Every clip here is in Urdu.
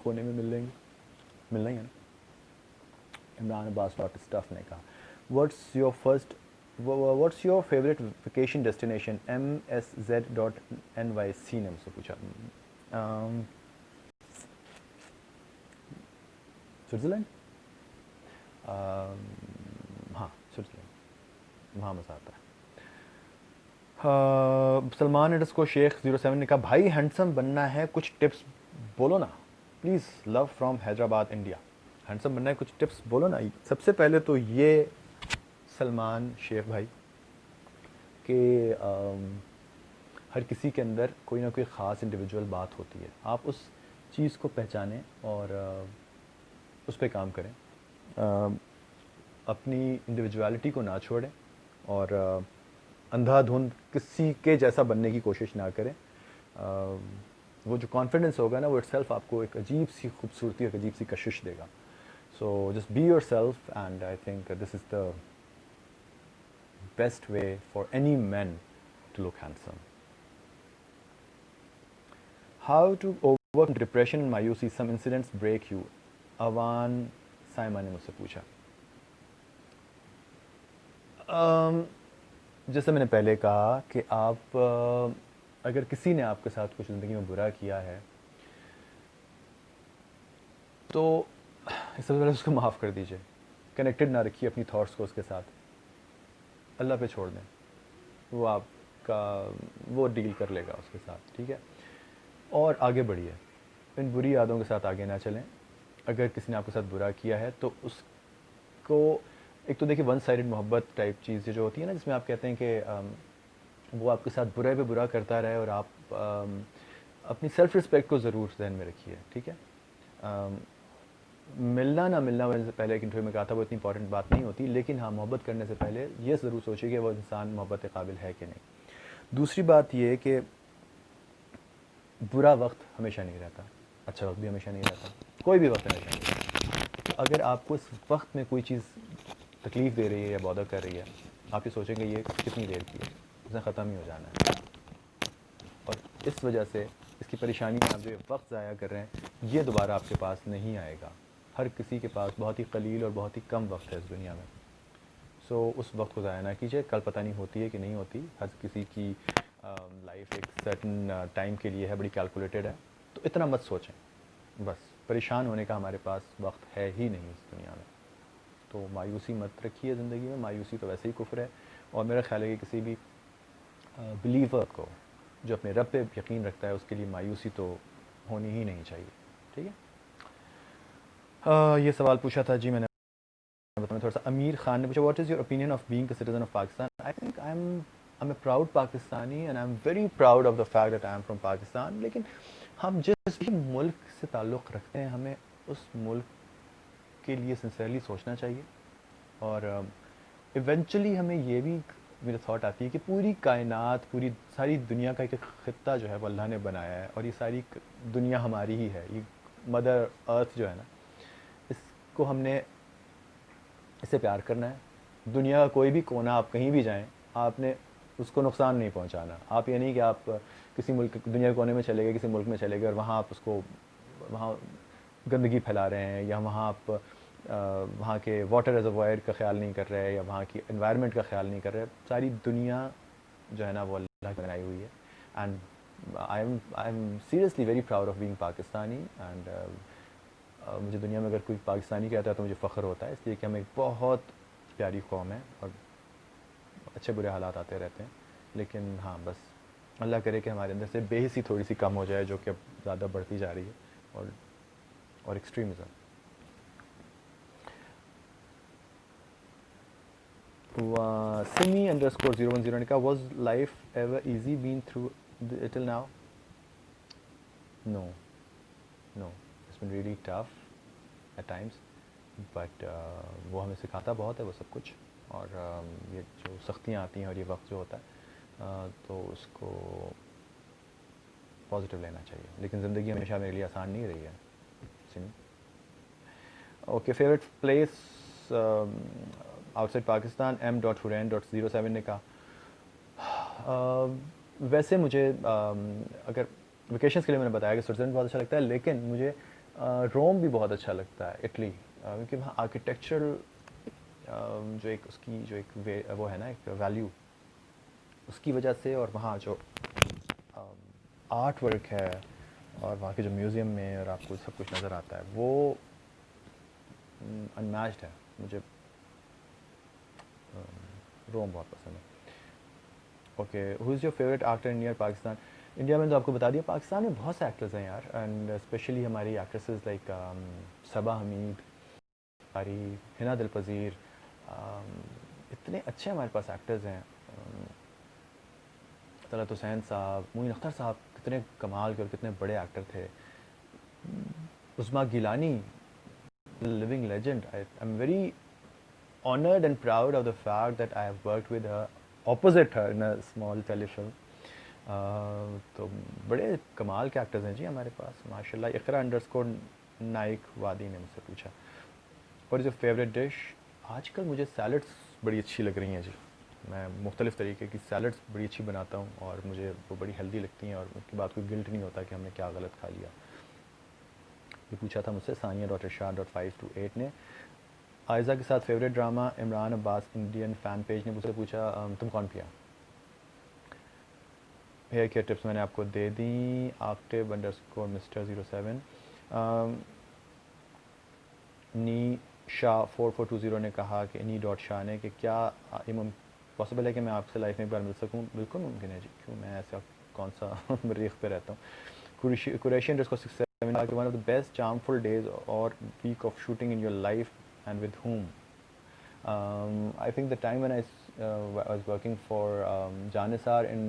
کونے میں مل لیں گے, ملنا ہی ہے نا. عمران عباس ڈاٹ اسٹف نے کہا what's your favourite vacation destination. MSZ.NYC نے مجھ سے پوچھا. سوئٹزرلینڈ, ہاں سوئٹزرلینڈ, وہاں مزہ آتا ہے. سلمان _ شیخ 07 نے کہا بھائی ہینڈسم بننا ہے کچھ ٹپس بولو نا please. Love from Hyderabad India. Handsome بننا ہے کچھ ٹپس بولو نا. سب سے پہلے تو یہ سلمان شیخ بھائی کہ ہر کسی کے اندر کوئی نہ کوئی خاص انڈیویجول بات ہوتی ہے. آپ اس چیز کو پہچانیں اور اس پہ کام کریں. اپنی انڈیویجوالٹی کو نہ چھوڑیں اور اندھا دھند کسی کے جیسا بننے کی کوشش نہ کریں. وہ جو کانفیڈنس ہوگا نا وہ اٹ سیلف آپ کو ایک عجیب سی خوبصورتی, ایک عجیب سی کشش دے گا. So just be yourself and I think this is the best way for any man to look handsome. How to over depression and مایوسی, some incidents break you. Awan Saima نے مجھ سے پوچھا. جیسے میں نے پہلے کہا کہ آپ اگر کسی نے آپ کے ساتھ کچھ زندگی میں برا کیا ہے تو سب سے پہلے اس کو معاف کر دیجیے. کنیکٹڈ نہ رکھیے اپنی تھاٹس کو اس کے ساتھ, اللہ پہ چھوڑ دیں, وہ آپ کا وہ ڈیل کر لے گا اس کے ساتھ, ٹھیک ہے. اور آگے بڑھیے, ان بری یادوں کے ساتھ آگے نہ چلیں. اگر کسی نے آپ کے ساتھ برا کیا ہے تو اس کو ایک تو دیکھیے ون سائڈڈ محبت ٹائپ چیز جو ہوتی ہے نا, جس میں آپ کہتے ہیں کہ وہ آپ کے ساتھ برے پہ برا کرتا رہے اور آپ اپنی سیلف رسپیکٹ کو ضرور ذہن میں رکھیے, ٹھیک ہے. ملنا نہ ملنا میں نے پہلے ایک انٹرویو میں کہا تھا وہ اتنی امپورٹنٹ بات نہیں ہوتی, لیکن ہاں محبت کرنے سے پہلے یہ ضرور سوچیے کہ وہ انسان محبت کے قابل ہے کہ نہیں. دوسری بات یہ کہ برا وقت ہمیشہ نہیں رہتا, اچھا وقت بھی ہمیشہ نہیں رہتا, کوئی بھی وقت ہمیشہ نہیں رہتا. تو اگر آپ کو اس وقت میں کوئی چیز تکلیف دے رہی ہے یا بودر کر رہی ہے, آپ یہ سوچیں گے یہ کتنی دیر کی ہے, اس نے ختم ہی ہو جانا ہے. اور اس وجہ سے اس کی پریشانی آپ جو وقت ضائع کر رہے ہیں یہ دوبارہ آپ کے پاس نہیں آئے گا. ہر کسی کے پاس بہت ہی قلیل اور بہت ہی کم وقت ہے اس دنیا میں. سو اس وقت کو ضائع نہ کیجیے. کل پتہ نہیں ہوتی ہے کہ نہیں ہوتی, ہر کسی کی لائف ایک سرٹن ٹائم کے لیے ہے, بڑی کیلکولیٹڈ ہے. تو اتنا مت سوچیں, بس پریشان ہونے کا ہمارے پاس وقت ہے ہی نہیں اس دنیا میں. تو مایوسی مت رکھیے زندگی میں, مایوسی تو ویسے ہی کفر ہے. اور میرا خیال ہے کہ کسی بھی بلیور کو جو اپنے رب پہ یقین رکھتا ہے اس کے لیے مایوسی تو ہونی ہی نہیں چاہیے, ٹھیک ہے. یہ سوال پوچھا تھا جی میں نے بتایا تھوڑا سا. امیر خان نے پوچھا what is your opinion of being a citizen of Pakistan. I think I am a proud Pakistani and I am very proud of the fact that I am from Pakistan. لیکن ہم جس بھی ملک سے تعلق رکھتے ہیں ہمیں اس ملک کے لیے سنسیئرلی سوچنا چاہیے. اور ایونچولی ہمیں یہ بھی میرے تھاٹ آتی ہے کہ پوری کائنات, پوری ساری دنیا کا ایک خطہ جو ہے وہ اللہ نے بنایا ہے, اور یہ ساری دنیا ہماری ہی ہے. یہ مدر ارتھ جو ہے نا, اس کو ہم نے اس سے پیار کرنا ہے. دنیا کا کوئی بھی کونا آپ کہیں بھی جائیں, آپ نے اس کو نقصان نہیں پہنچانا. آپ یہ نہیں کہ آپ کسی ملک دنیا کے کونے میں چلے گئے, کسی ملک میں چلے گئے اور وہاں آپ اس کو وہاں گندگی پھیلا رہے ہیں, یا وہاں آپ وہاں کے واٹر ریزروائر کا خیال نہیں کر رہے, یا وہاں کی انوائرمنٹ کا خیال نہیں کر رہے. ساری دنیا جو ہے نا وہ اللہ کی بنائی ہوئی ہے. And I am seriously very proud of being Pakistani. And مجھے دنیا میں اگر کوئی پاکستانی کہتا ہے تو مجھے فخر ہوتا ہے, اس لیے کہ ہم ایک بہت پیاری قوم ہے اور اچھے برے حالات آتے رہتے ہیں. لیکن ہاں بس اللہ کرے کہ ہمارے اندر سے بے حسی تھوڑی سی کم ہو جائے, جو کہ اب زیادہ بڑھتی جا رہی ہے, اور ایکسٹریمزم. Simi_010 نے کہا was life ever easy been through till now? No, it's been really tough at times, but وہ ہمیں سکھاتا بہت ہے وہ سب کچھ. اور یہ جو سختیاں آتی ہیں اور یہ وقت جو ہوتا ہے تو اس کو پازیٹیو لینا چاہیے. لیکن زندگی ہمیشہ میرے لیے آسان نہیں رہی ہے. Sami okay. Favourite place outside Pakistan. M.Hurain.07 نے کہا ویسے مجھے اگر ویکیشنس کے لیے میں نے بتایا کہ سوئٹزرلینڈ بہت اچھا لگتا ہے, لیکن مجھے روم بھی بہت اچھا لگتا ہے، اٹلی، کیونکہ وہاں آرکیٹیکچرل جو ایک اس کی جو ایک وہ ہے نا ایک ویلیو، اس کی وجہ سے، اور وہاں جو آرٹ ورک ہے اور وہاں کے جو میوزیم میں اور آپ کو سب کچھ نظر آتا ہے وہ ان میچڈ ہے. مجھے روم بہت پسند ہے. Okay, who is your favourite actor India Pakistan? India میں تو آپ کو بتا دیا، پاکستان میں بہت سے ایکٹرز ہیں یار، اینڈ اسپیشلی ہماری ایکٹریسز لائک صبا حمید، ہماری ہنا دل پذیر، اتنے اچھے ہمارے پاس ایکٹرز ہیں. طلعت حسین صاحب، معین اختر صاحب کتنے کمال کے اور کتنے بڑے ایکٹر تھے. عظمیٰ Gilani, living legend. I'm very honored and proud of the fact that I have worked with her, opposite her in a small telefilm. تو بڑے کمال کے ایکٹرز ہیں جی ہمارے پاس ماشاء اللہ. اقرا انڈرسکور نائک وادی نے مجھ سے پوچھا what is your favourite dish? آج کل مجھے سیلڈس بڑی اچھی لگ رہی ہیں جی. میں مختلف طریقے کی سیلڈس بڑی اچھی بناتا ہوں اور مجھے وہ بڑی ہیلدی لگتی ہیں، اور اس کے بعد کوئی گلٹ نہیں ہوتا کہ ہم نے کیا غلط کھا لیا. یہ پوچھا تھا مجھ سے ثانیہ.ارشاد.528 نے. آئزہ کے ساتھ فیوریٹ ڈرامہ؟ عمران عباس انڈین فین پیج نے مجھ سے پوچھا تم کون پیا. ہیئر کیئر ٹپس میں نے آپ کو دے دیں. آکٹیو انڈرسکور مسٹر 07 نی شاہ 4420 نے کہا کہ نی ڈاٹ شاہ نے کہ کیا پاسبل ہے کہ میں آپ سے لائف میں ایک بار مل سکوں؟ بالکل ممکن ہے جی، کیوں، میں ایسا کون سا مریخ پہ رہتا ہوں. Qureshi underscore 67 one of the best charmful days اور week of shooting in your life and with home. I think the time when I was working for Janisar in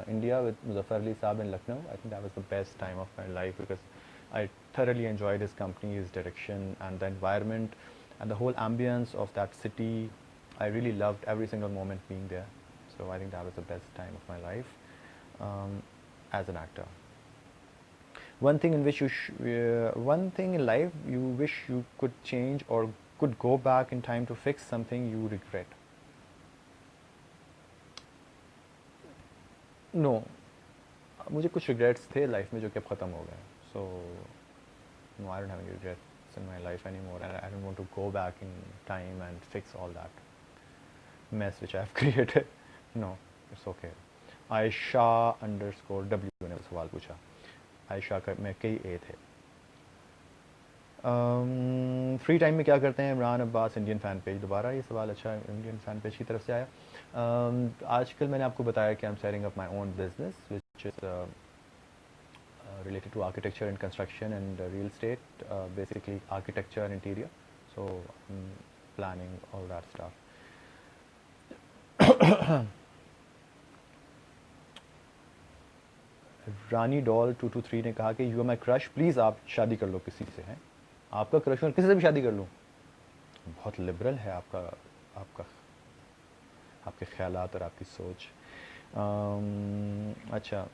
India with Muzaffar Ali Saab in Lucknow, I think that was the best time of my life because I thoroughly enjoyed his company, his direction, and the environment, and the whole ambience of that city. I really loved every single moment being there. So I think that was the best time of my life as an actor. One thing in which one thing in life you wish you could change or could go back in time to fix something you regret. No, مجھے کچھ ریگریٹس تھے لائف میں جو کہ اب ختم ہو گئے. سو no, I don't have any regrets in my life anymore, and I don't want to go back in time and fix all that mess which I have created. No, it's okay. Ayesha underscore W نے سوال پوچھا. عائشہ کا میں کئی اے تھے. فری ٹائم میں کیا کرتے ہیں؟ عمران عباس انڈین فین پیج. دوبارہ یہ سوال اچھا انڈین فین پیج کی طرف سے آیا. آج کل میں نے آپ کو بتایا کہ I'm setting up my own business which is related to architecture and construction and real estate, basically architecture and interior. So planning all that stuff. رانی ڈال 223 نے کہا کہ you are my crush, please آپ شادی کر لو کسی سے. ہیں آپ کا کرش اور کسی سے بھی شادی کر لوں؟ بہت لبرل ہے آپ کے خیالات اور آپ کی سوچ. اچھا،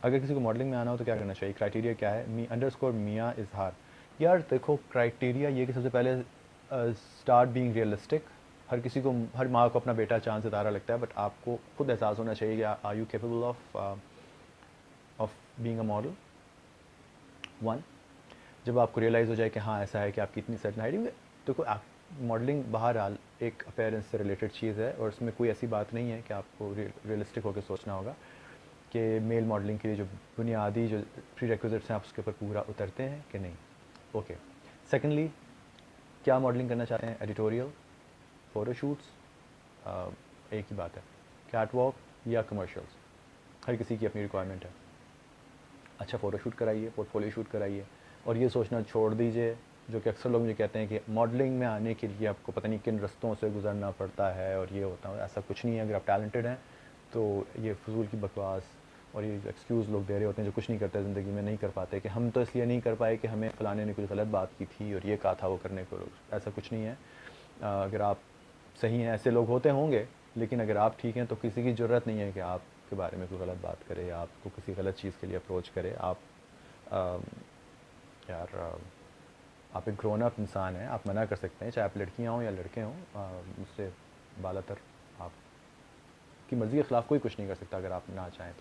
اگر کسی کو ماڈلنگ میں آنا ہو تو کیا کرنا چاہیے؟ کرائٹیریا کیا ہے؟ انڈرسکور میاں اظہار. یار دیکھو، کرائٹیریا یہ کہ سب سے پہلے اسٹارٹ بینگ ریئلسٹک. ہر کسی کو، ہر ماں کو اپنا بیٹا چاند ستارہ لگتا ہے، بٹ آپ کو خود احساس ہونا چاہیے کہ are you capable of being a model. One, جب آپ کو ریئلائز ہو جائے کہ ہاں ایسا ہے کہ آپ کی اتنی سرٹن ہائٹ. دیکھو ماڈلنگ بہرحال ایک اپیرنس سے ریلیٹڈ چیز ہے، اور اس میں کوئی ایسی بات نہیں ہے کہ آپ کو ریئلسٹک ہو کے سوچنا ہوگا کہ میل ماڈلنگ کے لیے جو بنیادی جو پری ریکوزٹس ہیں آپ اس کے اوپر پورا اترتے ہیں کہ نہیں. اوکے. سیکنڈلی، کیا ماڈلنگ کرنا چاہتے ہیں؟ ایڈیٹوریل، فوٹو شوٹس، ایک ہی بات ہے، کیٹ واک یا کمرشلس. ہر کسی کی اپنی ریکوائرمنٹ ہے. اچھا فوٹو شوٹ کرائیے، پورٹ فولیو شوٹ کرائیے، اور یہ سوچنا چھوڑ دیجیے جو کہ اکثر لوگ مجھے کہتے ہیں کہ ماڈلنگ میں آنے کے لیے آپ کو پتہ نہیں کن رستوں سے گزرنا پڑتا ہے اور یہ ہوتا ہے. ایسا کچھ نہیں ہے. اگر آپ ٹیلنٹڈ ہیں تو یہ فضول کی بکواس اور یہ ایکسکیوز لوگ دے رہے ہوتے ہیں جو کچھ نہیں کرتے زندگی میں، نہیں کر پاتے کہ ہم تو اس لیے نہیں کر پائے کہ ہمیں فلانے نے کچھ غلط بات کی تھی اور یہ کہا تھا وہ کرنے کو. ایسا کچھ نہیں ہے. اگر آپ صحیح ہیں، ایسے لوگ ہوتے ہوں گے، لیکن اگر آپ ٹھیک ہیں تو کسی کی ضرورت نہیں ہے کہ آپ کے بارے میں کوئی غلط بات کرے یا آپ کو کسی غلط چیز کے لیے اپروچ کرے. آپ ایک گرون اپ انسان ہیں، آپ منع کر سکتے ہیں، چاہے آپ لڑکیاں ہوں یا لڑکے ہوں. مجھ سے بالا تر آپ کی مرضی کے خلاف کوئی کچھ نہیں کر سکتا اگر آپ نہ چاہیں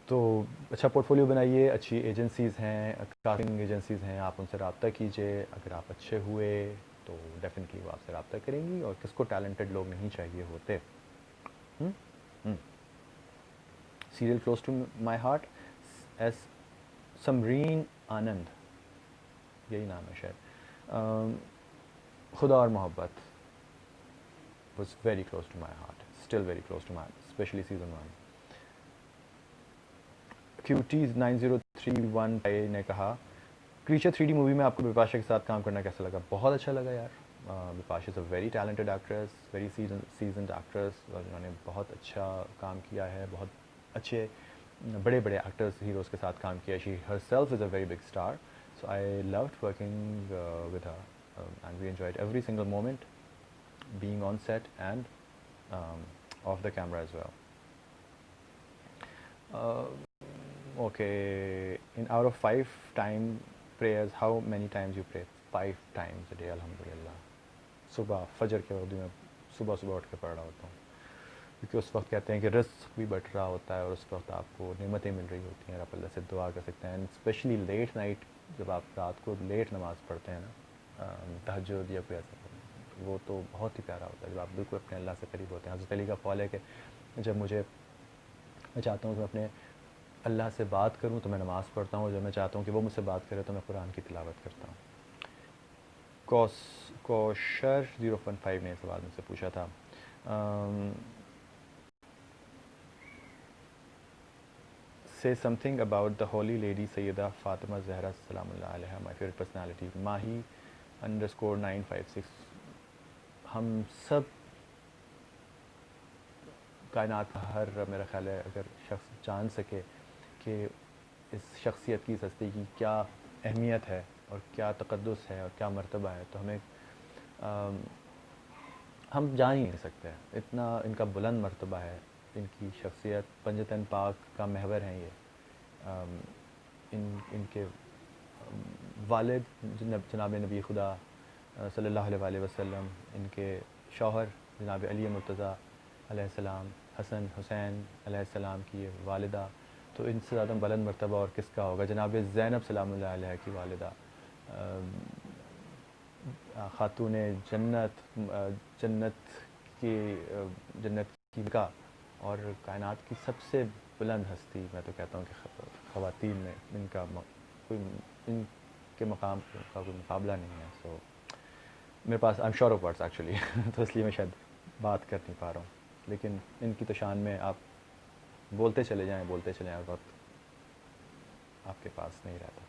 تو اچھا پورٹ فولیو بنائیے, اچھی ایجنسیز ہیں, کاسٹنگ ایجنسیز ہیں, آپ ان سے رابطہ کیجیے. اگر آپ اچھے ہوئے تو ڈیفینیٹلی وہ آپ سے رابطہ کریں گی, اور کس کو ٹیلنٹڈ لوگ نہیں چاہیے ہوتے. Serial close to my heart is Simran Anand, یہی نام ہے شاید. خدا اور محبت was very close to my heart, still very close to my heart, especially season 1. QTs 9031 نے کہا کریچر 3D مووی میں آپ کو بپاشا کے ساتھ کام کرنا کیسا لگا؟ بہت اچھا لگا یار. Bipasha is a very talented actress, very seasoned actress, اور انہوں نے بہت اچھا کام کیا ہے, بہت اچھے بڑے بڑے ایکٹرس ہیروز کے ساتھ کام کیا. She herself is a very big star, so I loved working with her and we enjoyed every single moment being on set and off the camera as well. Okay, in out of 5 time prayers, how many times you pray? 5 times a day, alhamdulillah. صبح فجر کے وقت میں صبح اٹھ کے پڑھ رہا ہوتا ہوں, کیونکہ اس وقت کہتے ہیں کہ رزق بھی بٹ رہا ہوتا ہے, اور اس وقت آپ کو نعمتیں مل رہی ہوتی ہیں, آپ اللہ سے دعا کر سکتے ہیں. اینڈ اسپیشلی لیٹ نائٹ, جب آپ رات کو لیٹ نماز پڑھتے ہیں نا, تہجد یا کوئی ایسا, وہ تو بہت ہی پیارا ہوتا ہے جب آپ بالکل اپنے اللہ سے قریب ہوتے ہیں. حضرت علی کا قول ہے کہ جب میں چاہتا ہوں کہ میں اپنے اللہ سے بات کروں تو میں نماز پڑھتا ہوں, جب میں چاہتا ہوں کہ وہ مجھ سے بات کرے تو میں قرآن کی تلاوت کرتا ہوں. کوشر 015 نے سوال مجھ سے پوچھا تھا, say something about the holy lady سیدہ فاطمہ زہرا سلام اللہ علیہا, my favorite personality. ماہی _956. ہم سب کائنات کا ہر, میرا خیال ہے اگر شخص جان سکے کہ اس شخصیت کی, اس ہستی کی کیا اہمیت ہے اور کیا تقدس ہے اور کیا مرتبہ ہے, تو ہم جان ہی نہیں سکتے. اتنا ان کا بلند مرتبہ ہے, ان کی شخصیت پنجتن پاک کا محور ہیں یہ. ان کے والد جناب نبی خدا صلی اللہ علیہ وسلم, ان کے شوہر جناب علی مرتضیٰ علیہ السلام, حسن حسین علیہ السلام کی والدہ, تو ان سے زیادہ بلند مرتبہ اور کس کا ہوگا. جناب زینب سلام اللہ علیہ کی والدہ, خاتون جنت کی کا, اور کائنات کی سب سے بلند ہستی. میں تو کہتا ہوں کہ خواتین میں ان کے مقام کا کوئی مقابلہ نہیں ہے. سو میرے پاس I am short of words actually, تو اس لیے میں شاید بات کر نہیں پا رہا ہوں, لیکن ان کی تو شان میں آپ بولتے چلے جائیں, وقت آپ کے پاس نہیں رہتا.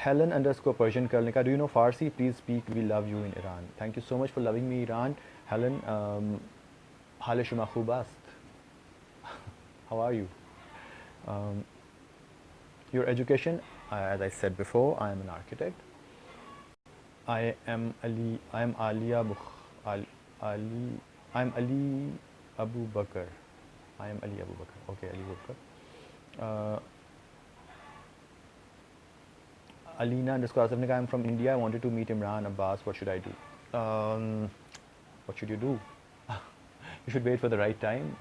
ہیلن انڈرسکور پرشین کرنے کا, do you know Farsi, please speak, we love you in Iran. Thank you so much for loving me Iran. Helen, حال شما خوب است, how are you. Your education, as I said before, I am an architect. I am Ali Abu Bakr. Okay, Ali Abu Bakr. Alina _ Asif ne kaha, I'm from India. I wanted to meet Imran Abbas. What should I do? What should you do? You should wait for the right time.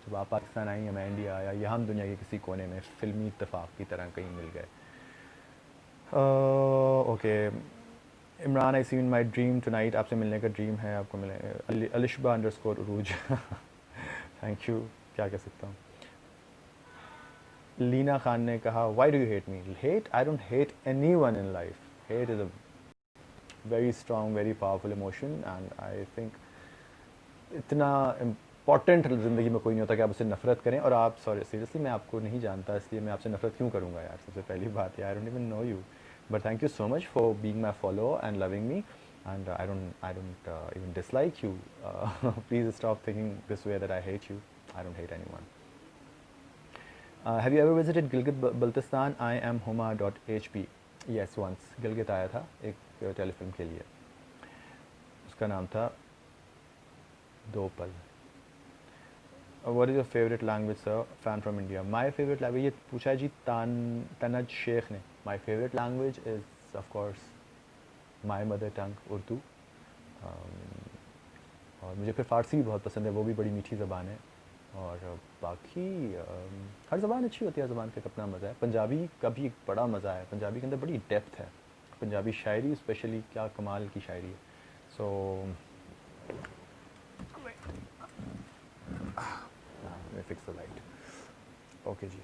جب آپ پاکستان آئیں یا میں انڈیا آیا یا ہم دنیا کے کسی کونے میں فلمی اتفاق کی طرح کہیں مل گئے. Okay, Imran, I see in my dream tonight. آپ سے ملنے کا ڈریم ہے, آپ کو ملے. الشبہ _ عروج. تھینک یو, کیا کہہ سکتا ہوں. لینا خان نے کہا, why do you hate me? Hate, I don't hate anyone in life. Hate is a very strong, very powerful emotion, and I think اتنا امپورٹنٹ زندگی میں کوئی نہیں ہوتا کہ آپ اسے نفرت کریں. اور آپ سیریسلی میں آپ کو نہیں جانتا, اس لیے میں آپ سے نفرت کیوں کروں گا یار, سب سے پہلی بات. I don't even know you, but thank you so much for being my follower and loving me, and I don't even dislike you. Please stop thinking this way that I hate you. I don't hate anyone. Have you ever visited Gilgit Baltistan? آئی ایم huma.hp. یس, ونس گلگت آیا تھا ایک ٹیلی فلم کے لیے, اس کا نام تھا دو پل. What is your favorite language, sir? Fan from India. My favorite language, یہ پوچھا ہے جی تنج شیخ نے. My favorite language is of course my mother tongue, Urdu. اور مجھے پھر فارسی بھی بہت پسند ہے، وہ بھی بڑی میٹھی زبان ہے. اور باقی ہر زبان اچھی ہوتی ہے، ہر زبان کا ایک اپنا مزہ ہے. پنجابی کا بھی ایک بڑا مزہ ہے، پنجابی کے اندر بڑی ڈیپتھ ہے. پنجابی شاعری اسپیشلی کیا کمال کی شاعری ہے. سو فکس دا لائٹ. اوکے جی،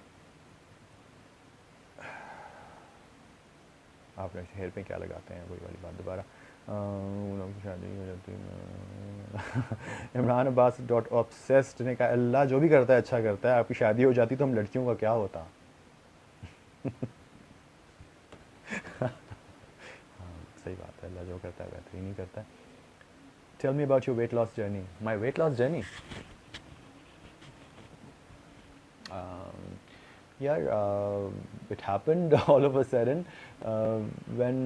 آپ نے ہیئر پہ کیا لگاتے ہیں، وہی والی بات دوبارہ. شادی ہو جاتی عمران عباس ڈاٹ آبسیسڈ نے کہا اللہ جو بھی کرتا ہے اچھا کرتا ہے، آپ کی شادی ہو جاتی تو ہم لڑکیوں کا کیا ہوتا. صحیح بات ہے، اللہ جو کرتا ہے بہترین ہی کرتا ہے. Tell me about your weight loss journey. My weight loss journey, یار it happened all of a sudden when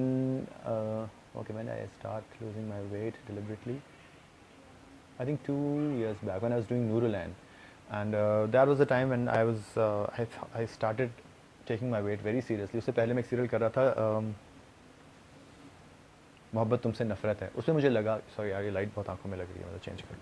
when I start losing my weight deliberately. I think 2 years back when I was doing Nurulan, and that was the time when I started taking my weight very seriously. اس سے پہلے میں ایک سیریل کر رہا تھا محبت تم سے نفرت ہے. اس میں مجھے لگا سوری یار یہ لائٹ بہت آنکھوں میں لگ رہی ہے، مطلب چینج کر.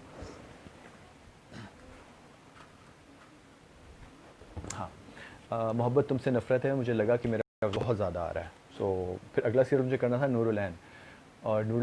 ہاں محبت تم سے نفرت ہے، مجھے لگا کہ میرا بہت زیادہ آ رہا ہے. سو پھر اگلا سیریل مجھے کرنا تھا نور العین، اور نور